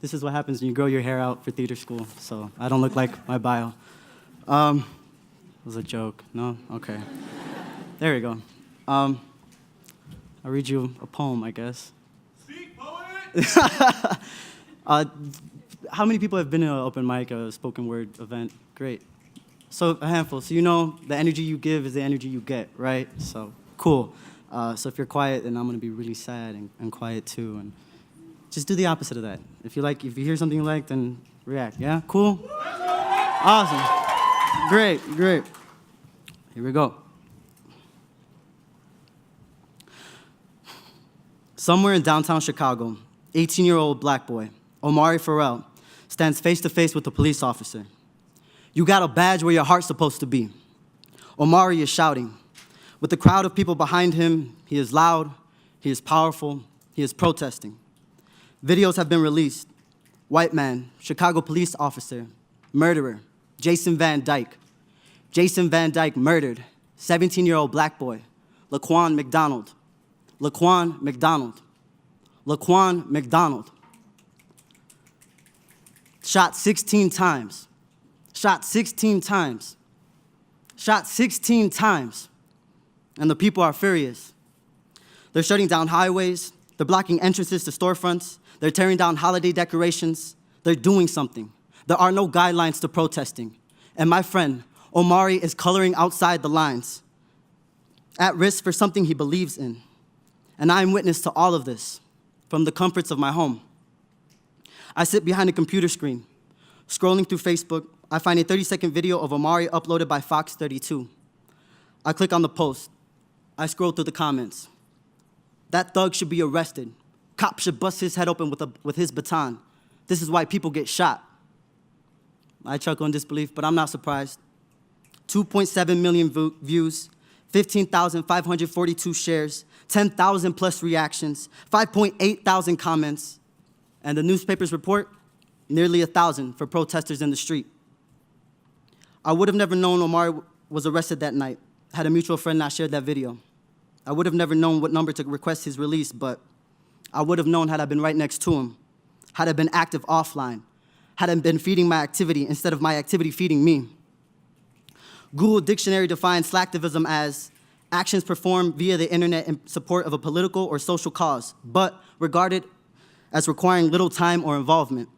This is what happens when you grow your hair out for theater school, so I don't look like my bio. It was a joke. No? Okay. There we go. I'll read you a poem, I guess. Speak, poet! How many people have been in an open mic, a spoken word event? Great. So a handful. So you know the energy you give is the energy you get, right? So cool. So if you're quiet, then I'm gonna be really sad and quiet too. And just do the opposite of that. If you hear something you like, then react. Yeah? Cool? Awesome. Great. Here we go. Somewhere in downtown Chicago, 18-year-old black boy, Omari Farrell, stands face to face with a police officer. You got a badge where your heart's supposed to be. Omari is shouting. With the crowd of people behind him, he is loud, he is powerful, he is protesting. Videos have been released. White man, Chicago police officer, murderer, Jason Van Dyke. Jason Van Dyke murdered 17-year-old black boy, Laquan McDonald. Laquan McDonald. Laquan McDonald. Shot 16 times. Shot 16 times. Shot 16 times. And the people are furious. They're shutting down highways. They're blocking entrances to storefronts. They're tearing down holiday decorations. They're doing something. There are no guidelines to protesting. And my friend, Omari, is coloring outside the lines, at risk for something he believes in. And I am witness to all of this from the comforts of my home. I sit behind a computer screen. Scrolling through Facebook, I find a 30-second video of Omari uploaded by Fox 32. I click on the post. I scroll through the comments. That thug should be arrested. Cop should bust his head open with his baton. This is why people get shot. I chuckle in disbelief, but I'm not surprised. 2.7 million views, 15,542 shares, 10,000 plus reactions, 5.8 thousand comments, and the newspapers report nearly 1,000 for protesters in the street. I would have never known Omari was arrested that night had a mutual friend not shared that video. I would have never known what number to request his release, but I would have known had I been right next to him, had I been active offline, had I been feeding my activity instead of my activity feeding me. Google Dictionary defines slacktivism as actions performed via the internet in support of a political or social cause, but regarded as requiring little time or involvement.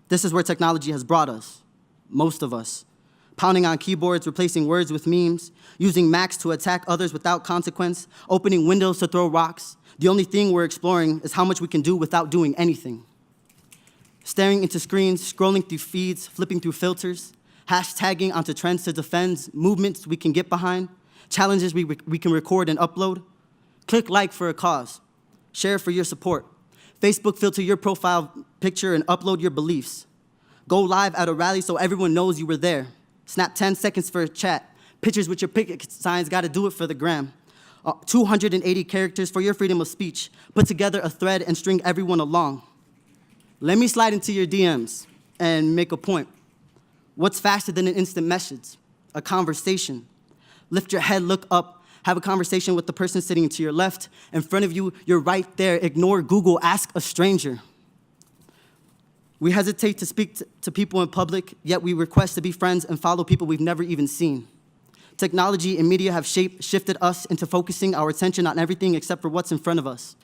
This is where technology has brought us, most of us. Pounding on keyboards, replacing words with memes, using Macs to attack others without consequence, opening windows to throw rocks. The only thing we're exploring is how much we can do without doing anything. Staring into screens, scrolling through feeds, flipping through filters, hashtagging onto trends to defend movements we can get behind, challenges we can record and upload. Click like for a cause. Share for your support. Facebook filter your profile picture and upload your beliefs. Go live at a rally so everyone knows you were there. Snap 10 seconds for a chat. Pictures with your picket signs, gotta do it for the gram. 280 characters for your freedom of speech. Put together a thread and string everyone along. Let me slide into your DMs and make a point. What's faster than an instant message? A conversation. Lift your head, look up, have a conversation with the person sitting to your left. In front of you, you're right there. Ignore Google, ask a stranger. We hesitate to speak to people in public, yet we request to be friends and follow people we've never even seen. Technology and media have shifted us into focusing our attention on everything except for what's in front of us.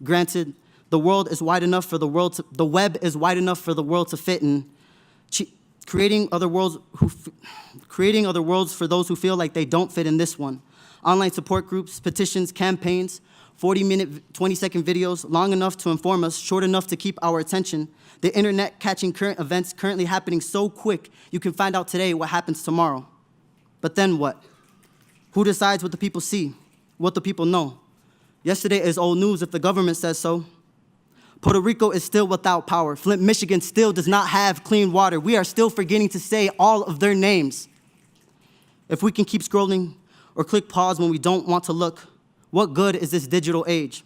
Granted, the web is wide enough for the world to fit in, creating other worlds for those who feel like they don't fit in this one. Online support groups, petitions, campaigns, 40-minute, 20-second videos, long enough to inform us, short enough to keep our attention. The internet catching current events currently happening so quick, you can find out today what happens tomorrow. But then what? Who decides what the people see, what the people know? Yesterday is old news if the government says so. Puerto Rico is still without power. Flint, Michigan still does not have clean water. We are still forgetting to say all of their names. If we can keep scrolling or click pause when we don't want to look, what good is this digital age?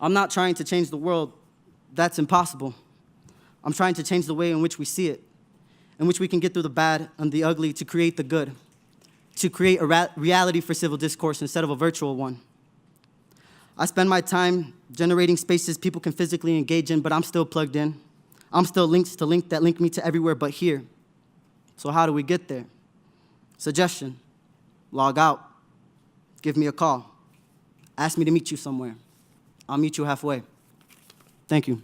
I'm not trying to change the world. That's impossible. I'm trying to change the way in which we see it, in which we can get through the bad and the ugly to create the good, to create a reality for civil discourse instead of a virtual one. I spend my time generating spaces people can physically engage in, but I'm still plugged in. I'm still links to link that link me to everywhere but here. So how do we get there? Suggestion: log out, give me a call, ask me to meet you somewhere. I'll meet you halfway. Thank you.